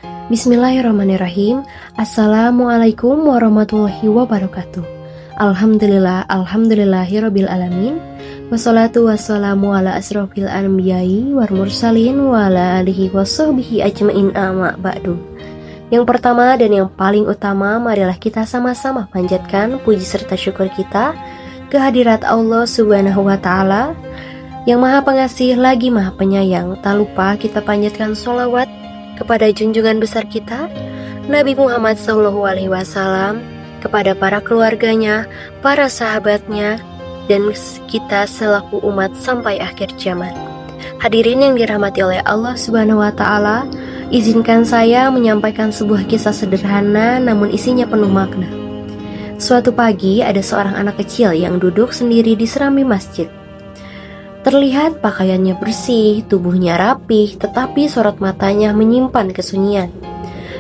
Bismillahirrahmanirrahim. Assalamualaikum warahmatullahi wabarakatuh. Alhamdulillahirabbil alamin. Wassalatu wassalamu ala asrofil anbiya'i wal mursalin wa ala alihi washabbihi ajmain amma ba'du. Yang pertama dan yang paling utama, marilah kita sama-sama panjatkan puji serta syukur kita kehadirat Allah Subhanahu wa taala yang Maha Pengasih lagi Maha Penyayang. Tak lupa kita panjatkan sholawat kepada junjungan besar kita Nabi Muhammad SAW, kepada para keluarganya, para sahabatnya, dan kita selaku umat sampai akhir zaman. Hadirin yang dirahmati oleh Allah Subhanahu wa taala, izinkan saya menyampaikan sebuah kisah sederhana namun isinya penuh makna. Suatu pagi ada seorang anak kecil yang duduk sendiri di serambi masjid. Terlihat pakaiannya bersih, tubuhnya rapih, tetapi sorot matanya menyimpan kesunyian.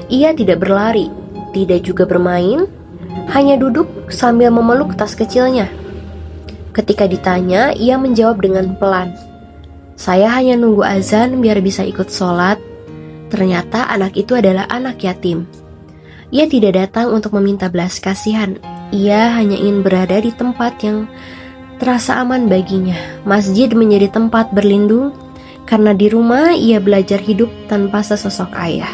Ia tidak berlari, tidak juga bermain, hanya duduk sambil memeluk tas kecilnya. Ketika ditanya, ia menjawab dengan pelan, "Saya hanya nunggu azan biar bisa ikut sholat." Ternyata anak itu adalah anak yatim. Ia tidak datang untuk meminta belas kasihan. Ia hanya ingin berada di tempat yang terasa aman baginya. Masjid menjadi tempat berlindung, karena di rumah ia belajar hidup tanpa sesosok ayah.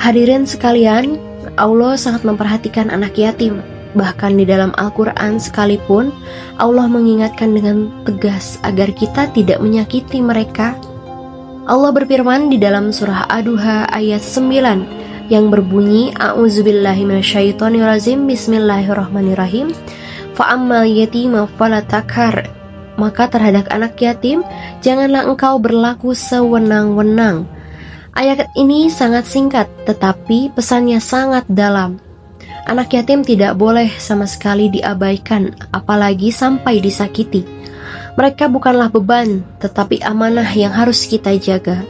Hadirin sekalian, Allah sangat memperhatikan anak yatim. Bahkan di dalam Al-Quran sekalipun, Allah mengingatkan dengan tegas agar kita tidak menyakiti mereka. Allah berfirman di dalam surah Ad-Duha ayat 9 yang berbunyi, A'udzubillahi minasyaitonirrajim, Bismillahirrahmanirrahim. Fa'ammal yatima fala takhar. Maka terhadap anak yatim, janganlah engkau berlaku sewenang-wenang. Ayat ini sangat singkat, tetapi pesannya sangat dalam. Anak yatim tidak boleh sama sekali diabaikan, apalagi sampai disakiti. Mereka bukanlah beban, tetapi amanah yang harus kita jaga.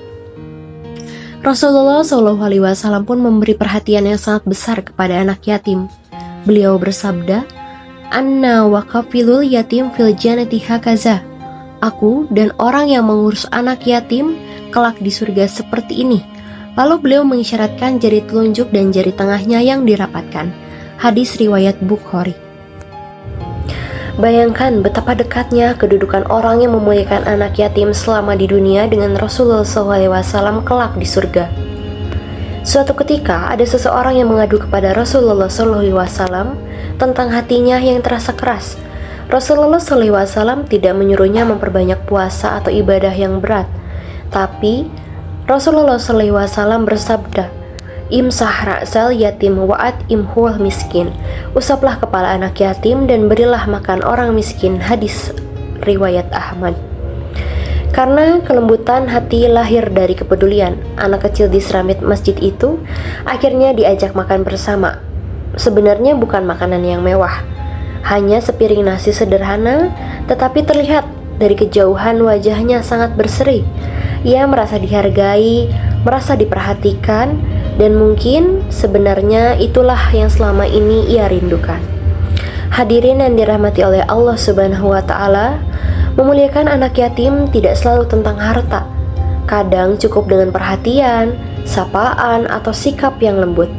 Rasulullah SAW pun memberi perhatian yang sangat besar kepada anak yatim. Beliau bersabda, "Anna wa kafilul yatim fil jannati hakaza." Aku dan orang yang mengurus anak yatim kelak di surga seperti ini. Lalu beliau mengisyaratkan jari telunjuk dan jari tengahnya yang dirapatkan. Hadis riwayat Bukhari. Bayangkan betapa dekatnya kedudukan orang yang memuliakan anak yatim selama di dunia dengan Rasulullah SAW kelak di surga. Suatu ketika ada seseorang yang mengadu kepada Rasulullah SAW tentang hatinya yang terasa keras. Rasulullah SAW tidak menyuruhnya memperbanyak puasa atau ibadah yang berat, tapi Rasulullah SAW bersabda, "Imsah ra'sal yatim wa'at imhuwal miskin." Usaplah kepala anak yatim dan berilah makan orang miskin. Hadis riwayat Ahmad. Karena kelembutan hati lahir dari kepedulian, anak kecil di serambi masjid itu akhirnya diajak makan bersama. Sebenarnya bukan makanan yang mewah, hanya sepiring nasi sederhana, tetapi terlihat dari kejauhan wajahnya sangat berseri. Ia merasa dihargai, merasa diperhatikan, dan mungkin sebenarnya itulah yang selama ini ia rindukan. Hadirin yang dirahmati oleh Allah Subhanahu wa taala, memuliakan anak yatim tidak selalu tentang harta. Kadang cukup dengan perhatian, sapaan, atau sikap yang lembut.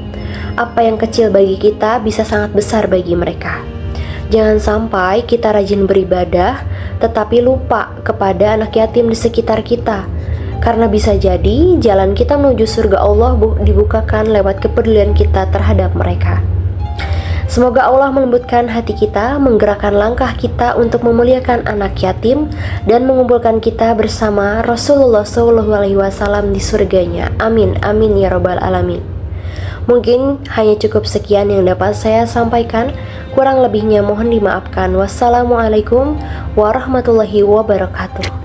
Apa yang kecil bagi kita bisa sangat besar bagi mereka. Jangan sampai kita rajin beribadah, tetapi lupa kepada anak yatim di sekitar kita. Karena bisa jadi jalan kita menuju surga Allah dibukakan lewat kepedulian kita terhadap mereka. Semoga Allah melembutkan hati kita, menggerakkan langkah kita untuk memuliakan anak yatim, dan mengumpulkan kita bersama Rasulullah SAW di surganya. Amin, amin ya rabbal alamin. Mungkin hanya cukup sekian yang dapat saya sampaikan. Kurang lebihnya mohon dimaafkan. Wassalamualaikum warahmatullahi wabarakatuh.